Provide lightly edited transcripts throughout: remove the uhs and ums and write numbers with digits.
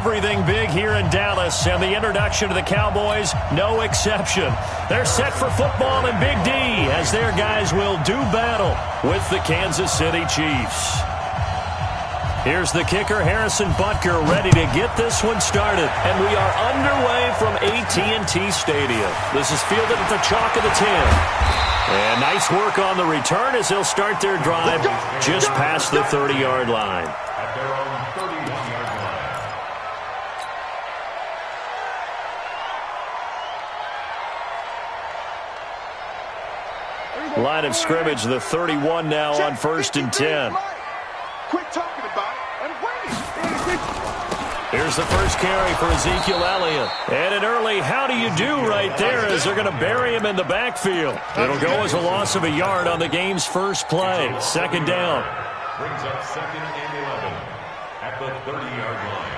everything big here in Dallas, and the introduction to the Cowboys, no exception. They're set for football in Big D as their guys will do battle with the Kansas City Chiefs. Here's the kicker, Harrison Butker, ready to get this one started. And we are underway from AT&T Stadium. This is fielded at the chalk of the 10. And nice work on the return as they'll start their drive just past the 30-yard line. Line of scrimmage, the 31 now on 1st and 10. Quit talking about it and wait. Here's the first carry for Ezekiel Elliott. And an early how do you do right there as they're going to bury him in the backfield. It'll go as a loss of a yard on the game's first play. 2nd down. Brings up 2nd and 11 at the 30-yard line.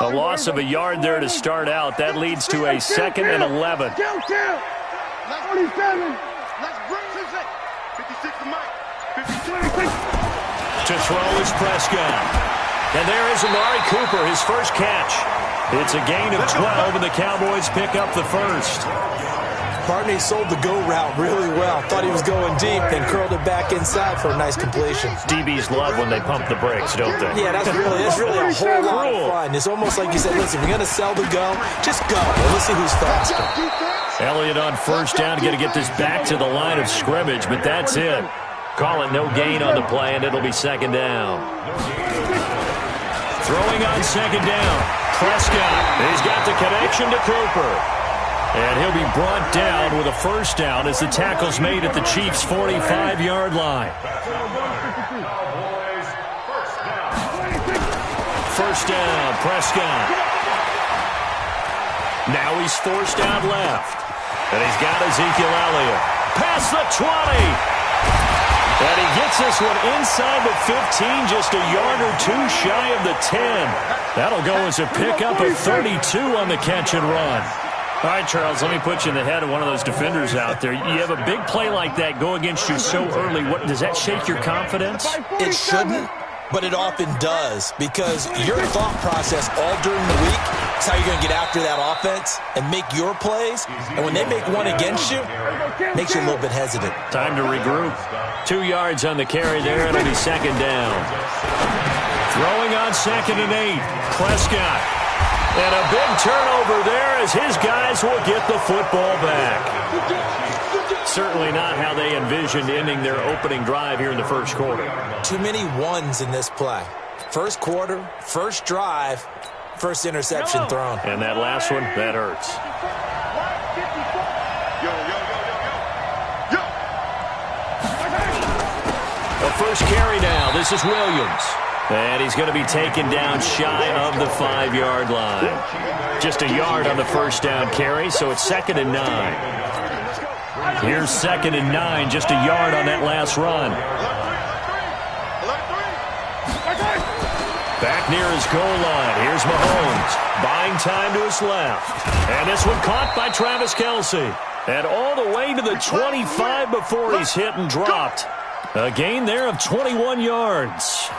A loss of a yard there to start out. That leads to a 2nd and 11. 47. Let's bring this in. 56 to Mike. 56. To throw is Prescott. And there is Amari Cooper, his first catch. It's a gain of 12, and the Cowboys pick up the first. Partney sold the go route really well. Thought he was going deep, then curled it back inside for a nice completion. DBs love when they pump the brakes, don't they? Yeah, that's really a whole lot of fun. It's almost like you said, listen, we're going to sell the go. Just go. And let's see who's faster. Elliott on 1st down, going to get this back to the line of scrimmage, but that's it. Call it no gain on the play, and it'll be 2nd down. Throwing on 2nd down. Prescott. He's got the connection to Cooper. And he'll be brought down with a 1st down as the tackle's made at the Chiefs' 45-yard line. 1st down, Prescott. Now he's forced out left. And he's got Ezekiel Elliott. Past the 20. And he gets this one inside the 15, just a yard or two shy of the 10. That'll go as a pickup of 32 on the catch and run. All right, Charles, let me put you in the head of one of those defenders out there. You have a big play like that go against you so early. What does that shake your confidence? It shouldn't, but it often does, because your thought process all during the week is how you're going to get after that offense and make your plays. And when they make one against you, it makes you a little bit hesitant. Time to regroup. 2 yards on the carry there. It'll be 2nd down. Throwing on 2nd and 8. Prescott. And a big turnover there as his guys will get the football back. Certainly not how they envisioned ending their opening drive here in the first quarter. Too many ones in this play. First quarter, first drive, first interception thrown. And that last one, that hurts. The first carry now. This is Williams. And he's going to be taken down shy of the 5-yard line. Just a yard on the 1st down carry, so it's 2nd and 9. Here's 2nd and 9, just a yard on that last run. Back near his goal line. Here's Mahomes, buying time to his left. And this one caught by Travis Kelce. And all the way to the 25 before he's hit and dropped. A gain there of 21 yards.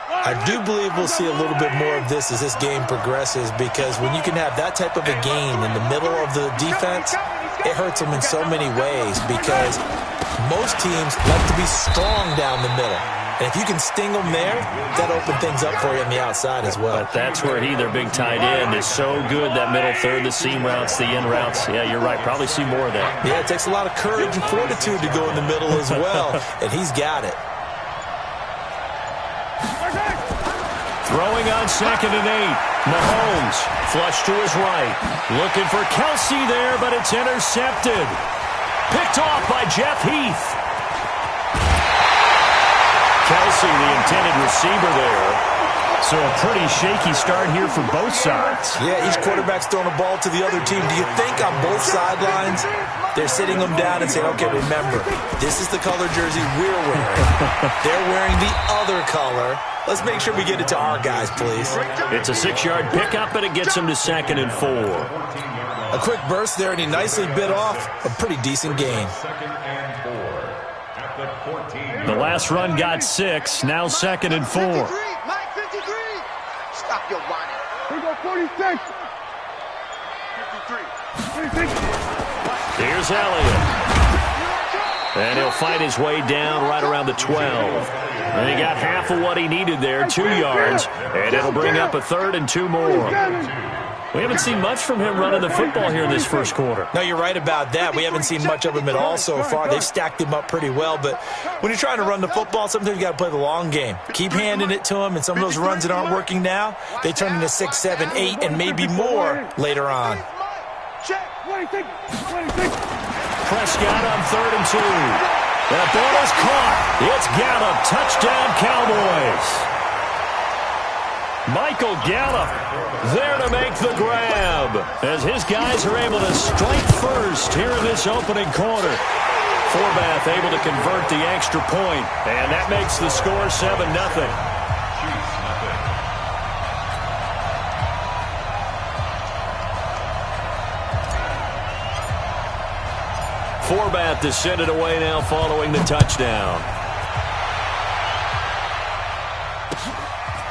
I do believe we'll see a little bit more of this as this game progresses, because when you can have that type of a gain in the middle of the defense, it hurts them in so many ways, because most teams like to be strong down the middle. And if you can sting them there, that opens things up for you on the outside as well. But that's where their big tight end, is so good, that middle third, the seam routes, the in routes. Yeah, you're right. Probably see more of that. Yeah, it takes a lot of courage and fortitude to go in the middle as well, and he's got it. Throwing on 2nd and 8. Mahomes, flush to his right. Looking for Kelce there, but it's intercepted. Picked off by Jeff Heath. Kelce, the intended receiver there. So a pretty shaky start here for both sides. Yeah, each quarterback's throwing a ball to the other team. Do you think on both sidelines they're sitting them down and saying, okay, remember, this is the color jersey we're wearing. They're wearing the other color. Let's make sure we get it to our guys, please. It's a 6-yard pickup, and it gets him to 2nd and 4. A quick burst there, and he nicely bit off a pretty decent gain. 2nd and 4. the 14. The last run got 6. Now 2nd and 4. 53, Mike, 53. Stop your whining. We go 46. 53. 46. Here's Elliott. And he'll fight his way down right around the 12. And he got half of what he needed there, 2 yards. And it'll bring up a 3rd and 2 more. We haven't seen much from him running the football here in this first quarter. No, you're right about that. We haven't seen much of him at all so far. They've stacked him up pretty well. But when you're trying to run the football, sometimes you got to play the long game. Keep handing it to him, and some of those runs that aren't working now, they turn into 6, 7, 8, and maybe more later on. Prescott on 3rd and 2. That ball is caught. It's Gallup. Touchdown, Cowboys. Michael Gallup there to make the grab as his guys are able to strike first here in this opening quarter. Forbath able to convert the extra point, and that makes the score 7-0. Forbath descended away now following the touchdown.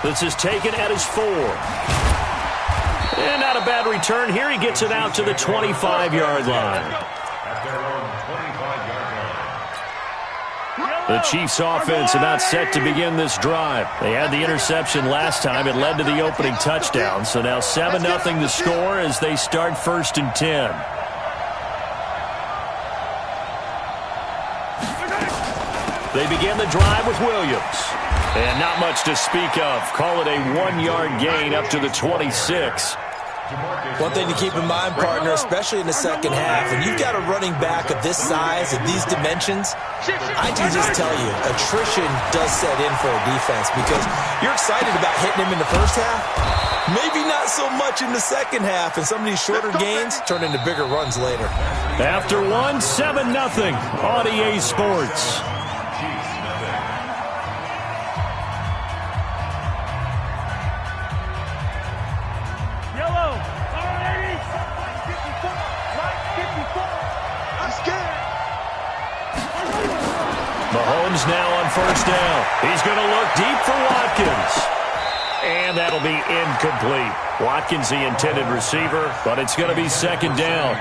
This is taken at his 4. And not a bad return here. He gets it out to the 25-yard line. At their own 25-yard line. The Chiefs offense about set to begin this drive. They had the interception last time. It led to the opening touchdown. So now 7-0 the score as they start 1st and 10. They begin the drive with Williams. And not much to speak of. Call it a 1-yard gain up to the 26. One thing to keep in mind, partner, especially in the second half, when you've got a running back of this size, of these dimensions, I can just tell you, attrition does set in for a defense because you're excited about hitting him in the first half, maybe not so much in the second half, and some of these shorter gains turn into bigger runs later. After 1, 7-0 on EA Sports. Mahomes now on 1st down. He's going to look deep for Watkins. And that'll be incomplete. Watkins, the intended receiver, but it's going to be 2nd down.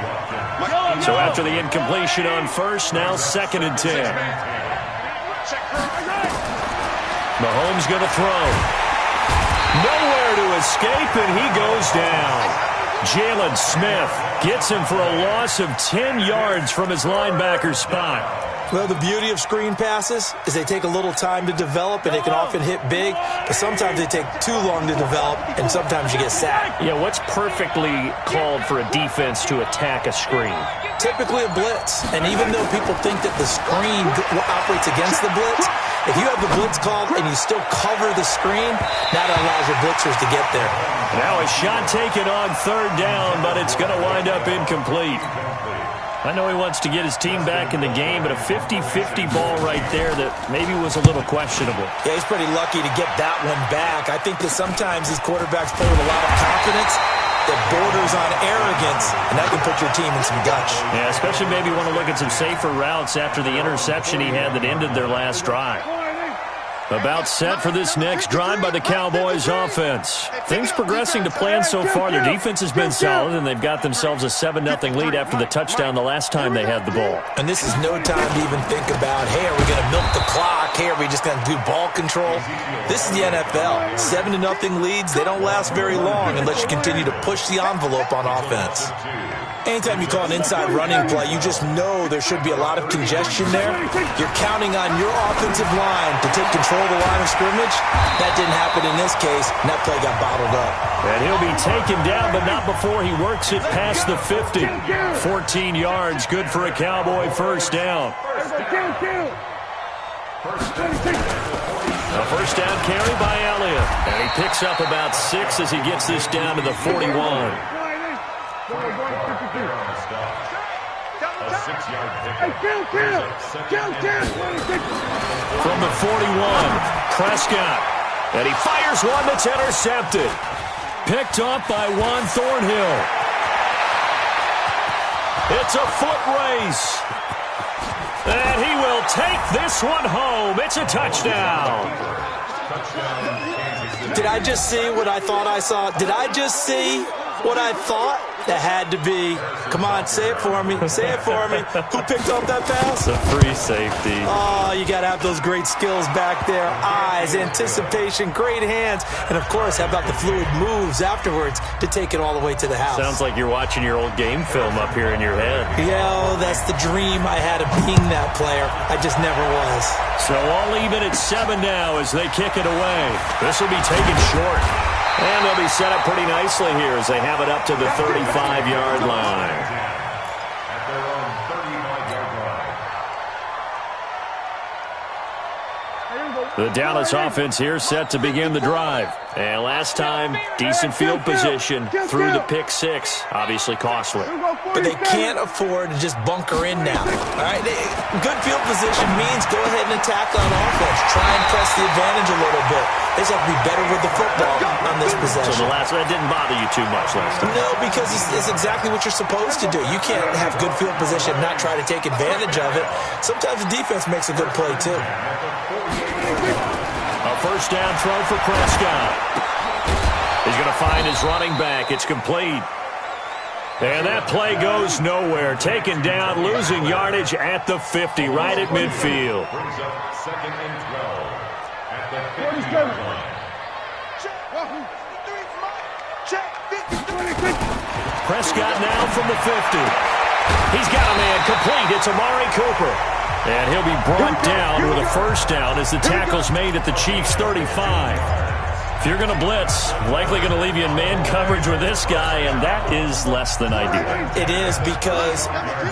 So after the incompletion on 1st, now 2nd and 10. Mahomes going to throw. Nowhere to escape, and he goes down. Jalen Smith gets him for a loss of 10 yards from his linebacker spot. Well, the beauty of screen passes is they take a little time to develop, and they can often hit big, but sometimes they take too long to develop, and sometimes you get sacked. Yeah, what's perfectly called for a defense to attack a screen? Typically a blitz, and even though people think that the screen operates against the blitz, if you have the blitz called and you still cover the screen, that allows your blitzers to get there. Now a shot taken on 3rd down, but it's going to wind up incomplete. I know he wants to get his team back in the game, but a 50-50 ball right there that maybe was a little questionable. Yeah, he's pretty lucky to get that one back. I think that sometimes these quarterbacks play with a lot of confidence that borders on arrogance, and that can put your team in some dutch. Yeah, especially maybe want to look at some safer routes after the interception he had that ended their last drive. About set for this next drive by the Cowboys offense. Things progressing to plan so far. Their defense has been solid, and they've got themselves a 7-0 lead after the touchdown the last time they had the ball. And this is no time to even think about, hey, are we going to milk the clock? Hey, are we just going to do ball control? This is the NFL. 7-0 leads, they don't last very long unless you continue to push the envelope on offense. Anytime you call an inside running play, you just know there should be a lot of congestion there. You're counting on your offensive line to take control of the line of scrimmage. That didn't happen in this case, and that play got bottled up. And he'll be taken down, but not before he works it past the 50. 14 yards, good for a Cowboy 1st down. A 1st down carry by Elliott. And he picks up about 6 as he gets this down to the 41. A 6-yard From the 41, Prescott. And he fires one that's intercepted. Picked up by Juan Thornhill. It's a foot race. And he will take this one home. It's a touchdown. Did I just see what I thought I saw? Did I just see what I thought? That had to be. Come on, say it for me. Say it for me. Who picked up that pass? It's a free safety. Oh, you got to have those great skills back there. Eyes, anticipation, great hands. And, of course, how about the fluid moves afterwards to take it all the way to the house? Sounds like you're watching your old game film up here in your head. Yeah, that's the dream I had of being that player. I just never was. So all even at 7 now as they kick it away. This will be taken short. And they'll be set up pretty nicely here as they have it up to the 35-yard line. At their own 35-yard line. The Dallas offense here set to begin the drive. And last time, decent field position through the pick six. Obviously costly. But they can't afford to just bunker in now. All right, good field position means go ahead and attack on offense. Try and press the advantage a little bit. They just have to be better with the football on this possession. So that didn't bother you too much last time? No, because it's exactly what you're supposed to do. You can't have good field position and not try to take advantage of it. Sometimes the defense makes a good play, too. A first down throw for Prescott. He's going to find his running back. It's complete. And that play goes nowhere. Taken down, losing yardage at the 50, right at midfield. Brings up 2nd and 12 at the 50-yard line. Prescott now from the 50. He's got a man complete. It's Amari Cooper. And he'll be brought down with a first down as the tackle's made at the Chiefs' 35. If you're going to blitz, likely going to leave you in man coverage with this guy, and that is less than ideal. It is because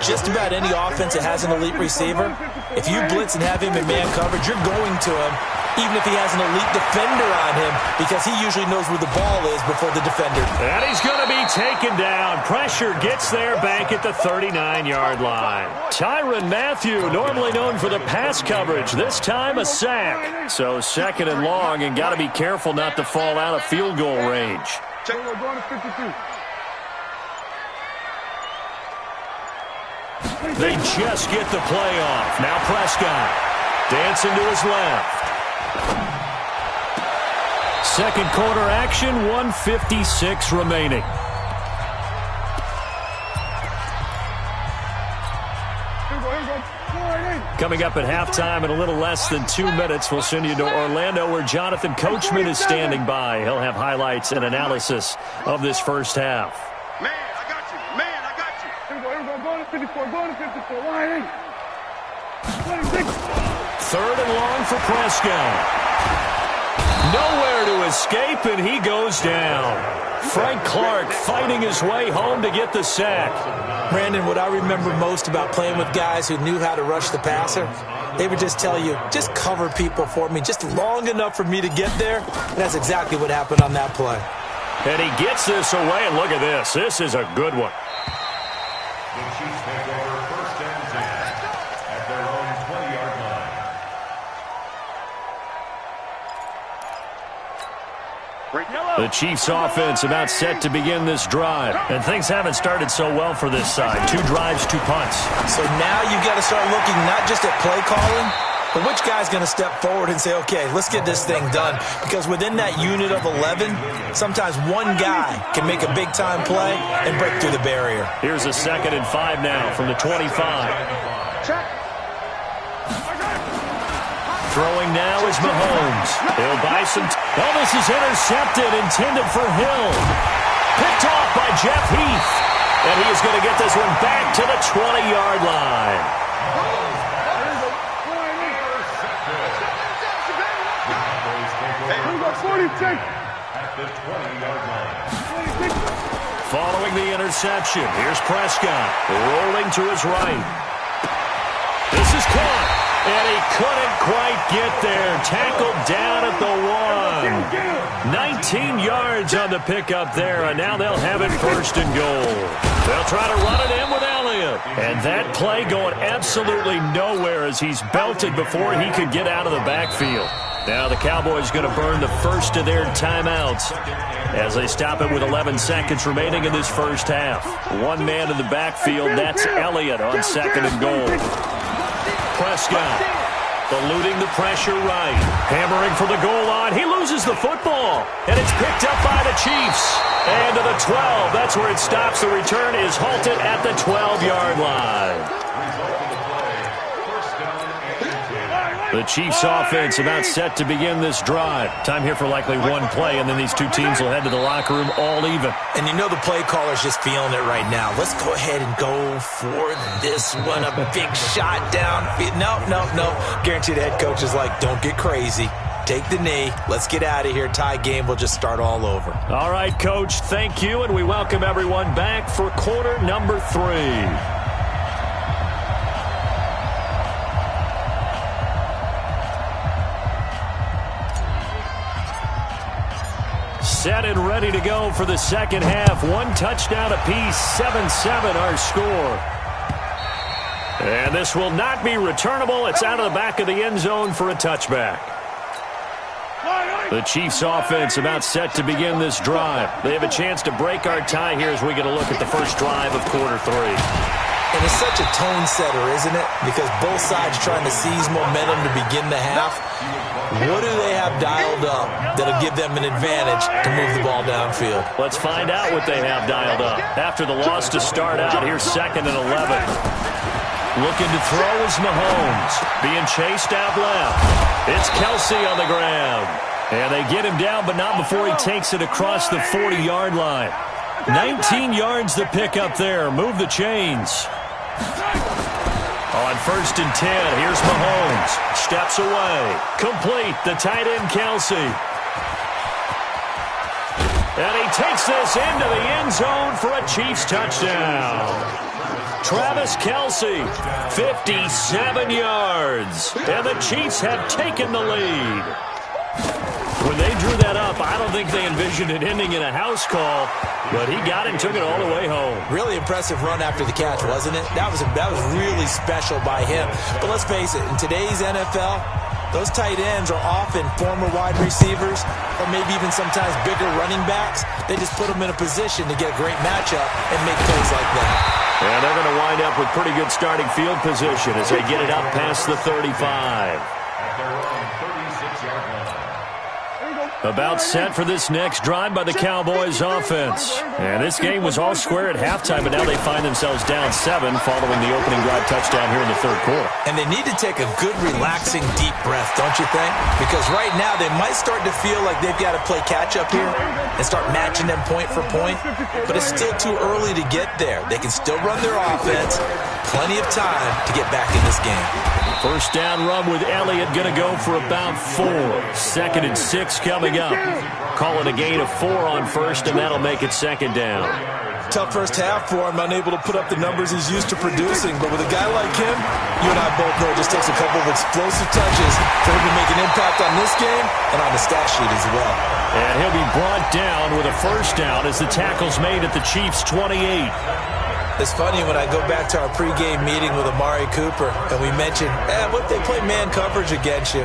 just about any offense that has an elite receiver, if you blitz and have him in man coverage, you're going to him, even if he has an elite defender on him, because he usually knows where the ball is before the defender. And he's going to be taken down. Pressure gets there back at the 39-yard line. Tyrann Mathieu, normally known for the pass coverage, this time a sack. So 2nd and long, and got to be careful not to fall out of field goal range. They just get the play off. Now Prescott dancing to his left. Second quarter action, 1:56 remaining. Coming up at halftime in a little less than 2 minutes, we'll send you to Orlando where Jonathan Coachman is standing by. He'll have highlights and analysis of this first half. Man, I got you. Man, I got you. Here we go. Going to 54. Going to 54. Line 26. 3rd and long for Prescott. Nowhere to escape, and he goes down. Frank Clark fighting his way home to get the sack. Brandon, what I remember most about playing with guys who knew how to rush the passer, they would just tell you, just cover people for me, just long enough for me to get there. And that's exactly what happened on that play. And he gets this away, and look at this. This is a good one. The Chiefs take over 1st and 10 at their own 20-yard line. The Chiefs offense about set to begin this drive. And things haven't started so well for this side. 2 drives, 2 punts. So now you've got to start looking not just at play calling, but which guy's going to step forward and say, okay, let's get this thing done. Because within that unit of 11, sometimes one guy can make a big-time play and break through the barrier. Here's a 2nd and 5 now from the 25. Throwing now is Mahomes. He'll buy some. Oh, this is intercepted, intended for Hill. Picked off by Jeff Heath. And he is going to get this one back to the 20-yard line. At the 20-yard line. Following the interception, here's Prescott. Rolling to his right. This is caught. And he couldn't quite get there. Tackled down at the 1. 19 yards on the pickup there, and now they'll have it 1st and goal. They'll try to run it in with Elliott. And that play going absolutely nowhere as he's belted before he could get out of the backfield. Now the Cowboys going to burn the first of their timeouts as they stop it with 11 seconds remaining in this first half. One man in the backfield, that's Elliott on 2nd and goal. Prescott. Eluding the pressure right. Hammering for the goal line. He loses the football. And it's picked up by the Chiefs. And to the 12. That's where it stops. The return is halted at the 12-yard line. The Chiefs offense about set to begin this drive. Time here for likely one play, and then these two teams will head to the locker room all even. And you know the play caller's just feeling it right now. Let's go ahead and go for this one. A big shot down. No. Guarantee the head coach is like, don't get crazy. Take the knee. Let's get out of here. Tie game will just start all over. All right, Coach, thank you, and we welcome everyone back for quarter number 3. Set and ready to go for the second half. One touchdown apiece, 7-7 our score. And this will not be returnable. It's out of the back of the end zone for a touchback. The Chiefs offense about set to begin this drive. They have a chance to break our tie here as we get a look at the first drive of quarter 3. And it's such a tone setter, isn't it? Because both sides trying to seize momentum to begin the half. What do they have dialed up that'll give them an advantage to move the ball downfield? Let's find out what they have dialed up. After the loss to start out, here's 2nd and 11. Looking to throw is Mahomes. Being chased out left. It's Kelsey on the ground. And they get him down, but not before he takes it across the 40-yard line. 19 yards to pick up there. Move the chains. On 1st and 10, here's Mahomes. Steps away. Complete. The tight end, Kelsey. And he takes this into the end zone for a Chiefs touchdown. Travis Kelsey, 57 yards. And the Chiefs have taken the lead. When they drew that up, I don't think they envisioned it ending in a house call, but he got it and took it all the way home. Really impressive run after the catch, wasn't it? That was really special by him. But let's face it, in today's NFL, those tight ends are often former wide receivers or maybe even sometimes bigger running backs. They just put them in a position to get a great matchup and make plays like that. And they're going to wind up with pretty good starting field position as they get it up past the 35. About set for this next drive by the Cowboys offense. And this game was all square at halftime, but now they find themselves down 7 following the opening drive touchdown here in the 3rd quarter. And they need to take a good, relaxing, deep breath, don't you think? Because right now they might start to feel like they've got to play catch-up here and start matching them point for point. But it's still too early to get there. They can still run their offense. Plenty of time to get back in this game. First down run with Elliott going to go for about 4. 2nd and 6 coming up. Call it a gain of 4 on 1st, and that'll make it 2nd down. Tough first half for him, unable to put up the numbers he's used to producing. But with a guy like him, you and I both know it just takes a couple of explosive touches for him to make an impact on this game and on the stat sheet as well. And he'll be brought down with a first down as the tackle's made at the Chiefs' 28. It's funny when I go back to our pregame meeting with Amari Cooper and we mentioned, what if they play man coverage against you?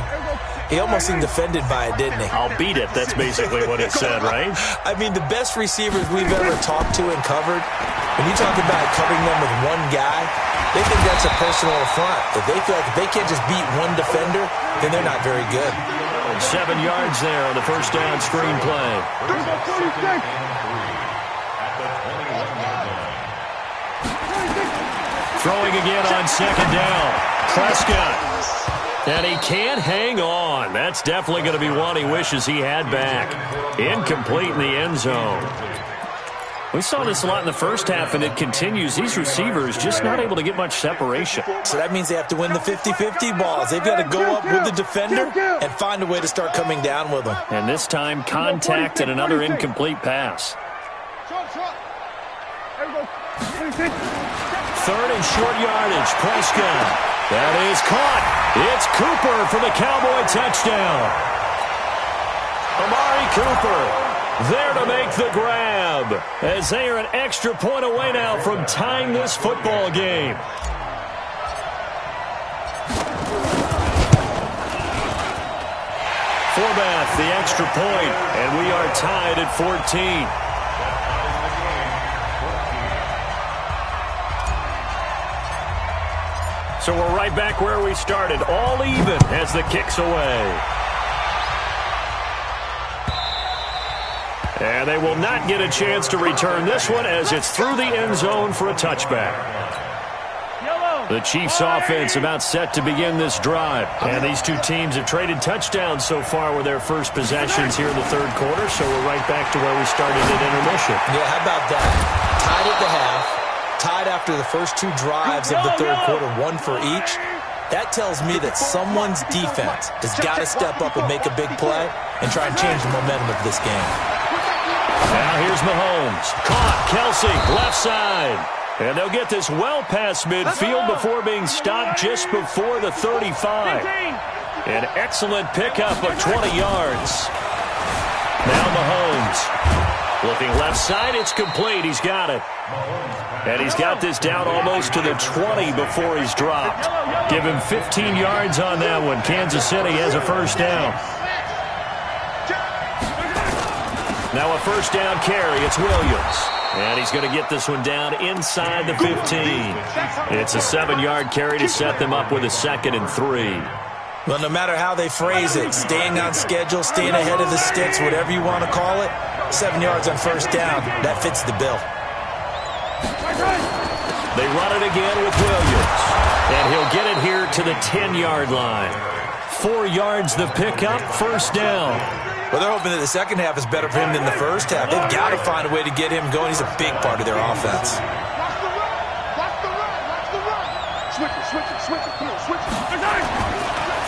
He almost seemed offended by it, didn't he? I'll beat it. That's basically what it said, right? I mean, the best receivers we've ever talked to and covered, when you talk about covering them with one guy, they think that's a personal affront. But they feel like if they can't just beat one defender, then they're not very good. 7 yards there on the first down screen play. Throwing again on 2nd down. Prescott. And he can't hang on. That's definitely going to be one he wishes he had back. Incomplete in the end zone. We saw this a lot in the first half, and it continues. These receivers just not able to get much separation. So that means they have to win the 50-50 balls. They've got to go up with the defender and find a way to start coming down with them. And this time, contact and another incomplete pass. 3rd and short yardage. Prescott. That is caught. It's Cooper for the Cowboy touchdown. Amari Cooper there to make the grab as they are an extra point away now from tying this football game. Forbath, the extra point, and we are tied at 14. So we're right back where we started, all even as the kick's away. And they will not get a chance to return this one as it's through the end zone for a touchback. The Chiefs offense about set to begin this drive. And these two teams have traded touchdowns so far with their first possessions here in the third quarter. So we're right back to where we started at intermission. Yeah, how about that? Tied at the half, tied after the first two drives of the third quarter, one for each. That tells me that someone's defense has got to step up and make a big play and try and change the momentum of this game. Now here's Mahomes. Caught. Kelsey, left side. And they'll get this well past midfield before being stopped just before the 35. An excellent pickup of 20 yards. Now Mahomes. Looking left side, it's complete. He's got it. And he's got this down almost to the 20 before he's dropped. Give him 15 yards on that one. Kansas City has a first down. Now a first down carry. It's Williams. And he's going to get this one down inside the 15. It's a 7-yard carry to set them up with a 2nd and 3. Well, no matter how they phrase it, staying on schedule, staying ahead of the sticks, whatever you want to call it, 7 yards on first down, that fits the bill. They run it again with Williams. And he'll get it here to the 10-yard line. 4 yards the pickup, first down. Well, they're hoping that the second half is better for him than the first half. They've got to find a way to get him going. He's a big part of their offense.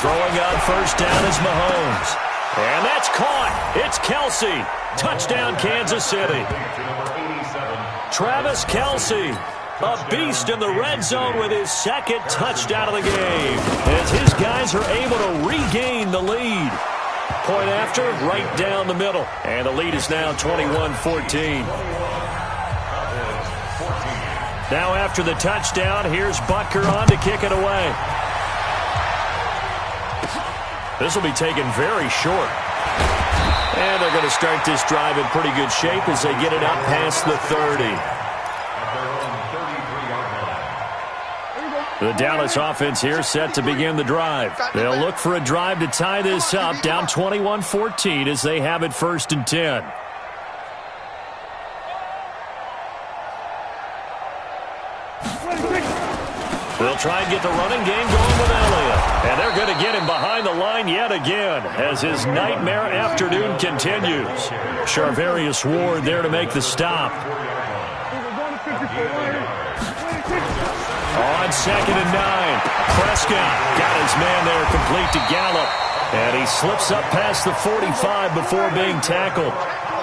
Throwing on first down is Mahomes. And that's caught. It's Kelsey. Touchdown, Kansas City. Travis Kelsey, a beast in the red zone with his 2nd touchdown of the game, as his guys are able to regain the lead. Point after, right down the middle. And the lead is now 21-14. Now after the touchdown, here's Butker on to kick it away. This will be taken very short. And they're going to start this drive in pretty good shape as they get it up past the 30. The Dallas offense here set to begin the drive. They'll look for a drive to tie this up, down 21-14 as they have it 1st and 10. They'll try and get the running game going with Elliott. And they're going to get him behind the line yet again as his nightmare afternoon continues. Charvarius Ward there to make the stop. On 2nd and 9, Prescott got his man there complete to Gallup. And he slips up past the 45 before being tackled.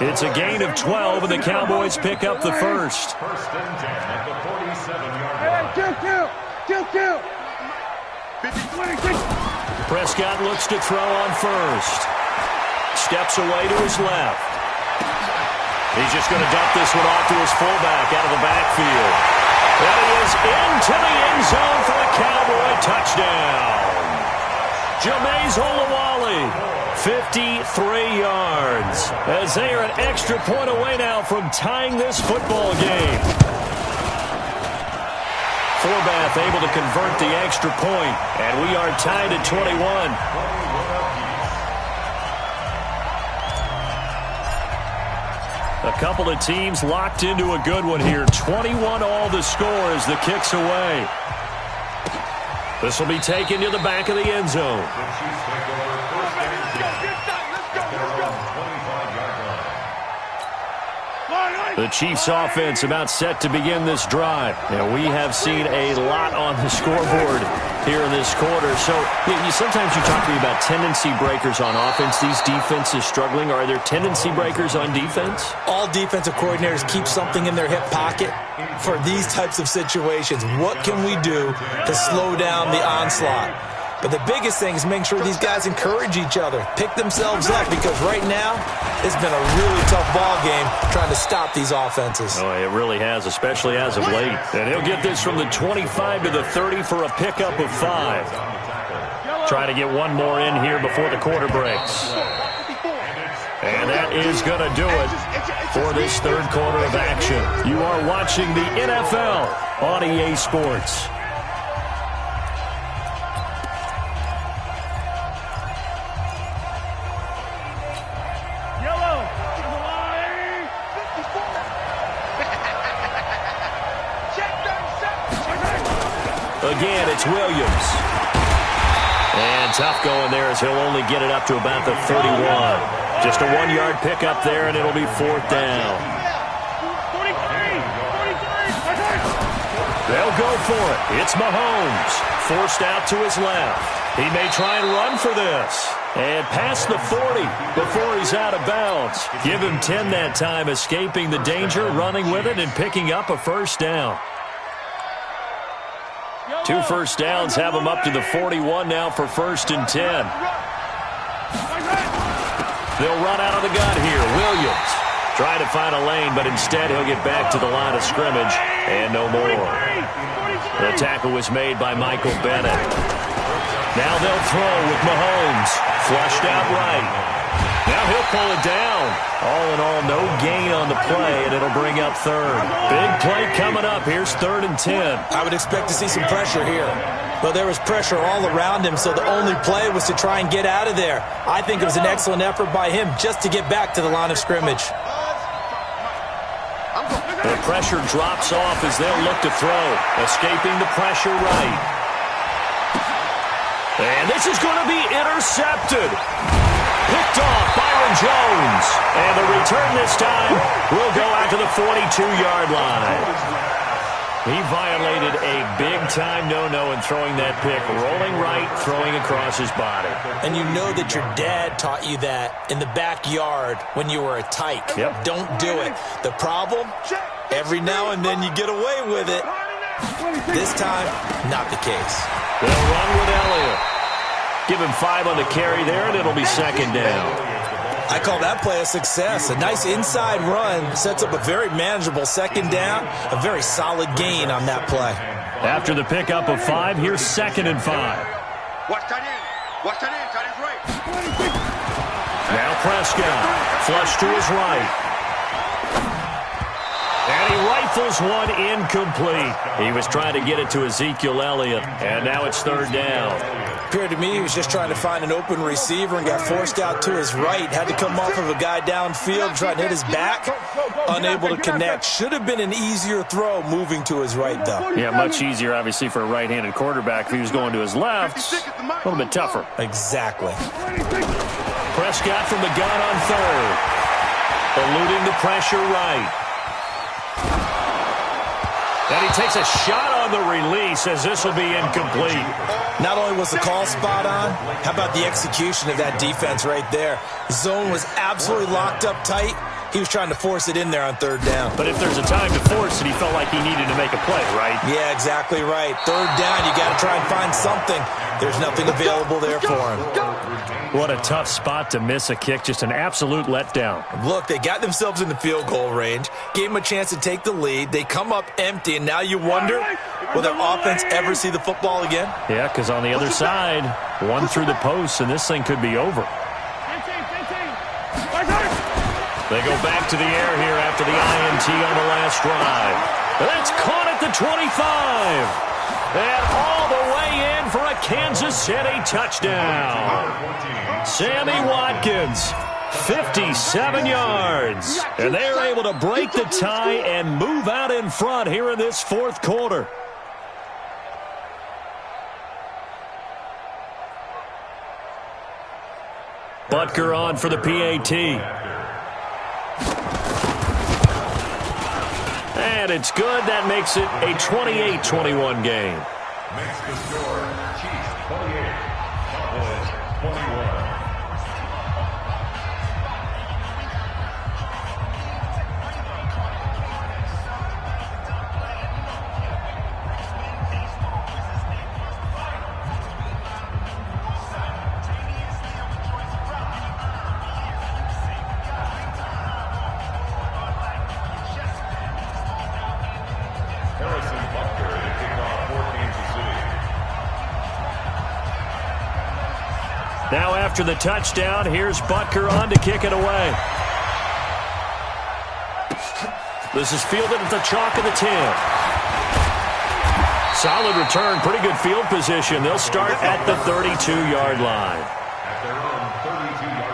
It's a gain of 12, and the Cowboys pick up the first. First and 10 at the 47-yard line. Kill. Prescott looks to throw on first. Steps away to his left. He's just going to dump this one off to his fullback out of the backfield. And he is into the end zone for a Cowboy touchdown. Jameis Olawale, 53 yards, as they are an extra point away now from tying this football game. Forbath able to convert the extra point, and we are tied at 21. A couple of teams locked into a good one here. 21 all the score as the kick's away. This will be taken to the back of the end zone. The Chiefs offense about set to begin this drive. Now, we have seen a lot on the scoreboard here in this quarter. So, sometimes you talk to me about tendency breakers on offense. These defenses struggling. Are there tendency breakers on defense? All defensive coordinators keep something in their hip pocket for these types of situations. What can we do to slow down the onslaught? But the biggest thing is making sure these guys encourage each other, pick themselves up, because right now it's been a really tough ball game trying to stop these offenses. Oh, it really has, especially as of late. And he'll get this from the 25 to the 30 for a pickup of 5. Try to get one more in here before the quarter breaks. And that is going to do it for this third quarter of action. You are watching the NFL on EA Sports. Again, it's Williams. And tough going there as he'll only get it up to about the 31. Just a 1-yard pickup there, and it'll be 4th down. They'll go for it. It's Mahomes. Forced out to his left. He may try and run for this. And past the 40 before he's out of bounds. Give him 10 that time, escaping the danger, running with it, and picking up a 1st down. 2 first downs have him up to the 41 now for 1st and 10. They'll run out of the gun here. Williams trying to find a lane, but instead he'll get back to the line of scrimmage and no more. The tackle was made by Michael Bennett. Now they'll throw with Mahomes. Flushed out right. Now he'll pull it down. All in all, no gain on the play, and it'll bring up 3rd. Big play coming up. Here's 3rd and 10. I would expect to see some pressure here. Well, there was pressure all around him, so the only play was to try and get out of there. I think it was an excellent effort by him just to get back to the line of scrimmage. The pressure drops off as they'll look to throw. Escaping the pressure right. And this is going to be intercepted. Picked off Byron Jones. And the return this time will go out to the 42-yard line. He violated a big-time no-no in throwing that pick. Rolling right, throwing across his body. And you know that your dad taught you that in the backyard when you were a tyke. Yep. Don't do it. The problem, every now and then you get away with it. This time, not the case. They'll run with Elliott. Give him 5 on the carry there, and it'll be 2nd down. I call that play a success. A nice inside run sets up a very manageable 2nd down. A very solid gain on that play. After the pickup of 5, here's 2nd and 5. Watch that in. Watch that in. Tight end's right. Now Prescott. Flush to his right. And he rifles one incomplete. He was trying to get it to Ezekiel Elliott, and now it's 3rd down. Appeared to me he was just trying to find an open receiver and got forced out to his right. Had to come off of a guy downfield, trying to hit his back. Unable to connect. Should have been an easier throw moving to his right, though. Yeah, much easier, obviously, for a right-handed quarterback. If he was going to his left, a little bit tougher. Exactly. Prescott from the gun on 3rd. Eluding the pressure right. And he takes a shot on the release as this will be incomplete. Not only was the call spot on, how about the execution of that defense right there? Zone was absolutely locked up tight. He was trying to force it in there on 3rd down. But if there's a time to force it, he felt like he needed to make a play, right? Yeah, exactly right. 3rd down, you got to try and find something. There's nothing available there for him. What a tough spot to miss a kick. Just an absolute letdown. Look, they got themselves in the field goal range, gave them a chance to take the lead. They come up empty, and now you wonder, will their offense ever see the football again? Yeah, because on the other side, one through the post, and this thing could be over. They go back to the air here after the INT on the last drive. That's caught at the 25. And all the way in for a Kansas City touchdown. Sammy Watkins, 57 yards. And they're able to break the tie and move out in front here in this 4th quarter. Butker on for the PAT. And it's good. That makes it a 28-21 game. Makes the score Chiefs 28, Cowboys 21. Now after the touchdown, here's Butker on to kick it away. This is fielded at the chalk of the 10. Solid return, pretty good field position. They'll start at the 32-yard line. At their own 32-yard line.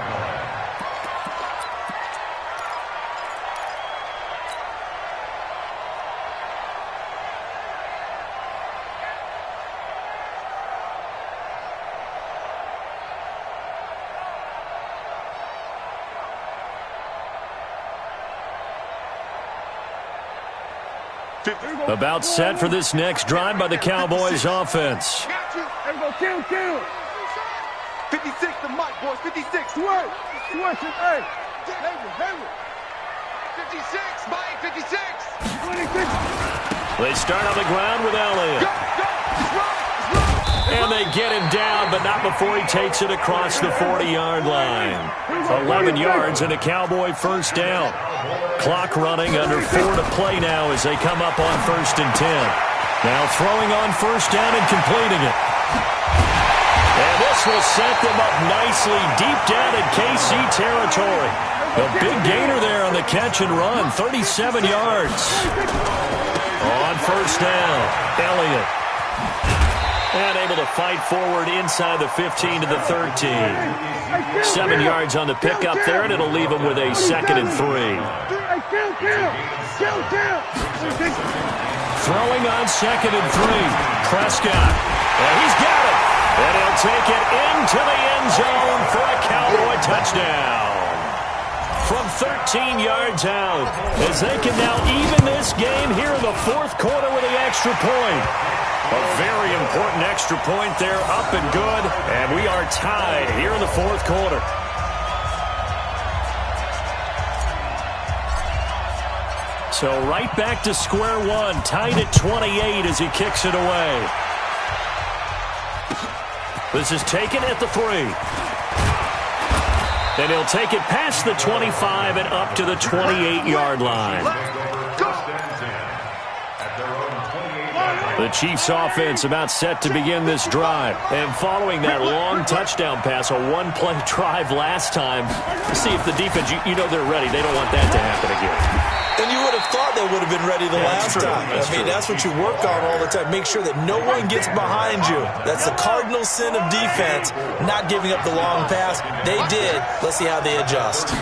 About set for this next drive by the Cowboys offense. Got you. Let's go. Kill. 56 to Mike, boys. 56. Switch. Hey. Hayward. 56. Mike, 56. 26. They start on the ground with Elliott. Go. And they get him down, but not before he takes it across the 40-yard line. 11 yards and a Cowboy first down. Clock running, under 4 to play now as they come up on 1st and 10. Now throwing on first down and completing it. And this will set them up nicely deep down in KC territory. A big gainer there on the catch and run, 37 yards. On first down, Elliott. And able to fight forward inside the 15 to the 13. 7 yards on the pickup there, and it'll leave him with a 2nd and 3. Throwing on 2nd and 3. Prescott. And he's got it. And he'll take it into the end zone for a Cowboy touchdown. From 13 yards out, as they can now even this game here in the 4th quarter with the extra point. A very important extra point there, up and good, and we are tied here in the 4th quarter. So right back to square one, tied at 28 as he kicks it away. This is taken at the 3. And he'll take it past the 25 and up to the 28-yard line. The Chiefs offense about set to begin this drive. And following that long touchdown pass, a one-play drive last time, see if the defense, you know they're ready. They don't want that to happen again. And you would have thought they would have been ready the last time. That's what you work on all the time. Make sure that no one gets behind you. That's the cardinal sin of defense, not giving up the long pass. They did. Let's see how they adjust.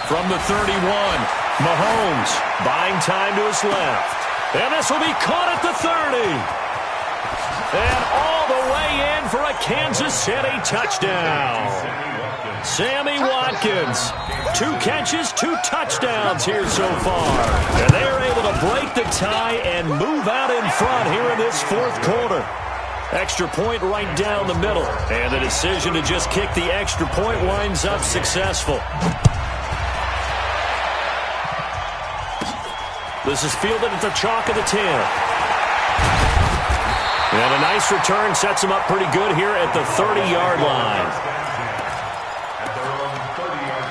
From the 31, Mahomes buying time to his left. And this will be caught at the 30. And all the way in for a Kansas City touchdown. Sammy Watkins, 2 catches, 2 touchdowns here so far. And they are able to break the tie and move out in front here in this 4th quarter. Extra point right down the middle. And the decision to just kick the extra point winds up successful. This is fielded at the chalk of the 10. And a nice return sets him up pretty good here at the 30-yard line. At their own 30-yard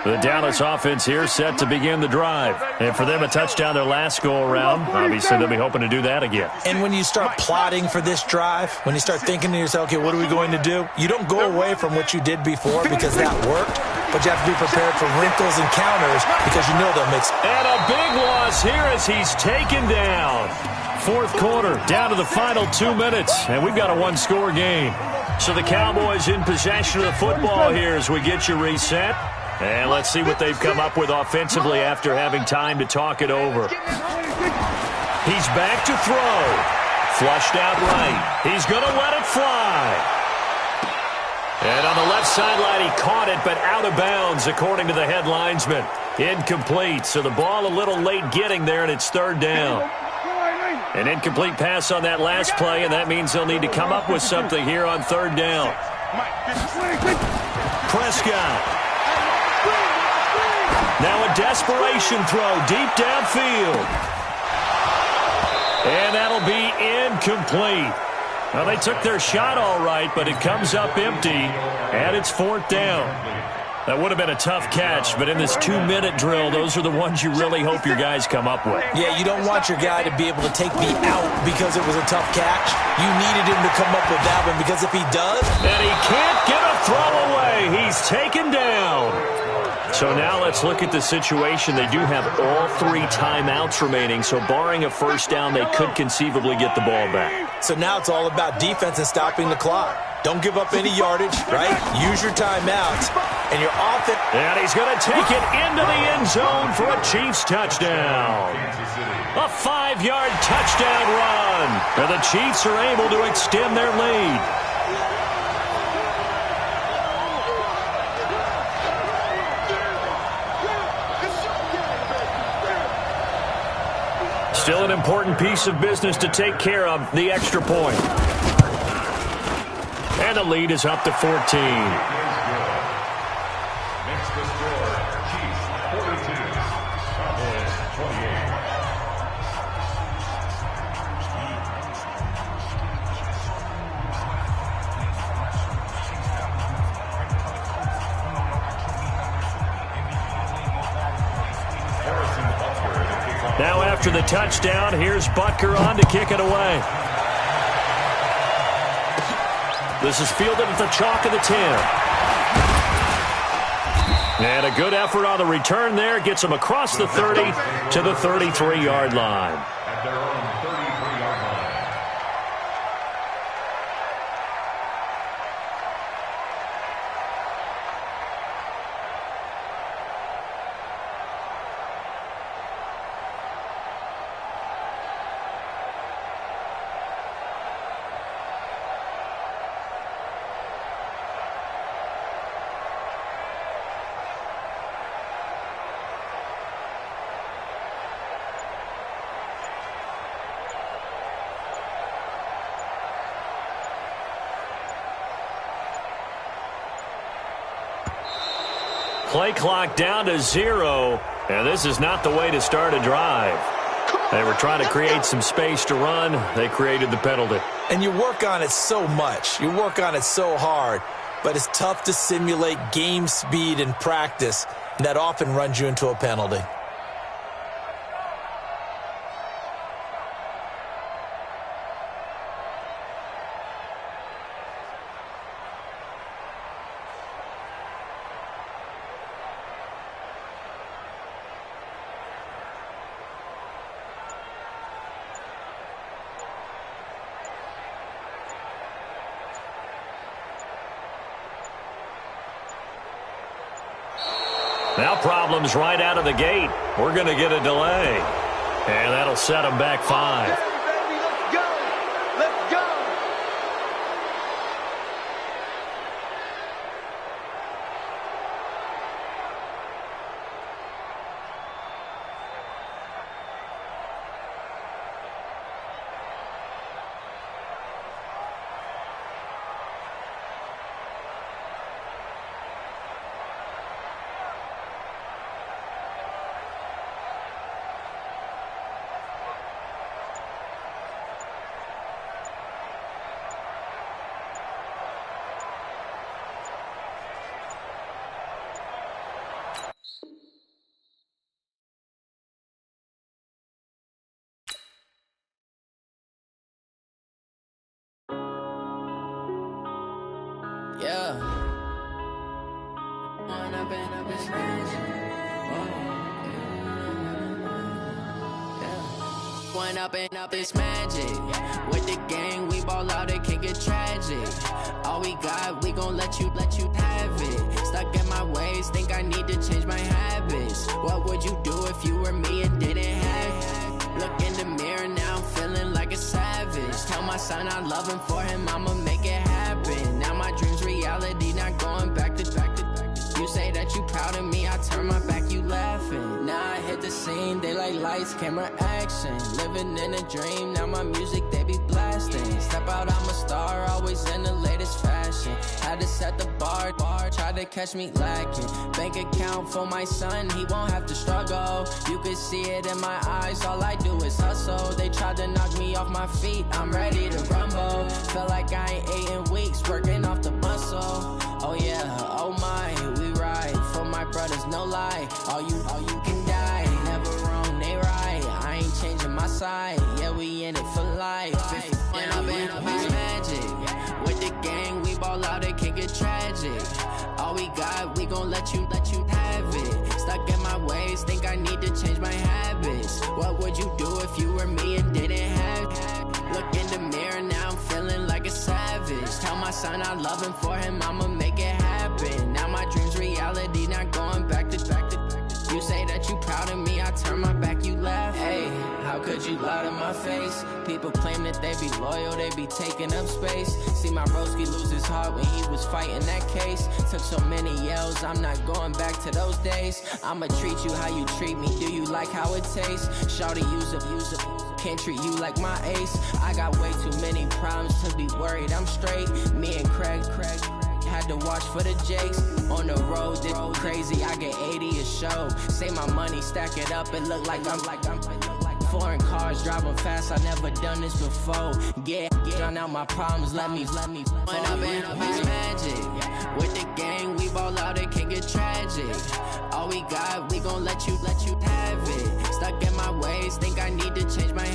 line. The Dallas offense here set to begin the drive. And for them, a touchdown their last go-around. Obviously, they'll be hoping to do that again. And when you start plotting for this drive, when you start thinking to yourself, okay, what are we going to do? You don't go away from what you did before because that worked. But you have to be prepared for wrinkles and counters because you know they'll mix. And a big loss here as he's taken down. 4th quarter, down to the final 2 minutes. And we've got a 1-score game. So the Cowboys in possession of the football here as we get you reset. And let's see what they've come up with offensively after having time to talk it over. He's back to throw. Flushed out right. He's going to let it fly. And on the left sideline, he caught it, but out of bounds, according to the head linesman. Incomplete, so the ball a little late getting there, and it's 3rd down. An incomplete pass on that last play, and that means they'll need to come up with something here on 3rd down. Prescott. Now a desperation throw deep downfield. And that'll be incomplete. Well, they took their shot all right, but it comes up empty, and it's 4th down. That would have been a tough catch, but in this 2-minute drill, those are the ones you really hope your guys come up with. Yeah, you don't want your guy to be able to take the out because it was a tough catch. You needed him to come up with that one because if he does... And he can't get a throw away. He's taken down. So now let's look at the situation. They do have all 3 timeouts remaining, so barring a first down, they could conceivably get the ball back. So now it's all about defense and stopping the clock. Don't give up any yardage, right? Use your timeouts, and your offense... And he's going to take it into the end zone for a Chiefs touchdown. A 5-yard touchdown run. And the Chiefs are able to extend their lead. Still an important piece of business to take care of, the extra point. And the lead is up to 14. Next to score, Chiefs 42, Cowboys 28. Now after the touchdown, here's Butker on to kick it away. This is fielded at the chalk of the 10. And a good effort on the return there. Gets him across the 30 to the 33-yard line. At their own 33-yard line. Play clock down to 0, and this is not the way to start a drive. They were trying to create some space to run. They created the penalty. And you work on it so much. You work on it so hard. But it's tough to simulate game speed in practice. And that often runs you into a penalty. Now problems right out of the gate. We're going to get a delay. And that'll set them back 5. Let's go. Let's go. Yeah. One up and up is magic. With the gang, we ball out, it can get tragic. All we got, we gon' let you have it. Stuck in my ways, think I need to change my habits. What would you do if you were me and didn't have it? Look in the mirror, now I'm feeling like a savage. Tell my son I love him, for him I'ma make it happen. Now my dream's reality, not going back to. You say that you proud of me, I turn my back, you laughing. Now I hit the scene, they like lights, camera, action. Living in a dream, now my music, they be blasting. Step out, I'm a star, always in the latest fashion. Had to set the bar, try to catch me lacking. Bank account for my son, he won't have to struggle. You can see it in my eyes, all I do is hustle. They tried to knock me off my feet, I'm ready to rumble. Feel like I ain't ate in weeks, working off the muscle. Oh yeah, oh my, we ride for my brothers, no lie. All you can die, never wrong, they right. I ain't changing my side, yeah, we in it for life. When I've been up, it's magic. With the gang, we ball out, it can get tragic. All we got, we gon' let you have it. Stuck in my ways, think I need to change my habits. What would you do if you were me and didn't have it? Look in the mirror, now I'm feeling like a savage. Tell my son I love him, for him I'ma make it happen. Now my dream's reality, not going back to. You say that you proud of me, I turn my back, you laugh. Hey, how could you lie to my face? People People claim that they be loyal, they be taking up space. See my broski lose his heart when he was fighting that case. Took so many yells, I'm not going back to those days. I'ma treat you how you treat me, do you like how it tastes? Shawty, use up, can't treat you like my ace. I got way too many problems to be worried, I'm straight. Me and Craig had to watch for the Jakes. On the road, this crazy, I get 80 a show. Say my money, stack it up, it look like I'm foreign cars, driving fast, I never done this before. Get drown out my problems, let me When up in it's magic. With the gang, we ball out, it can get tragic. All we got, we gon' let you have it. Stuck in my ways, think I need to change my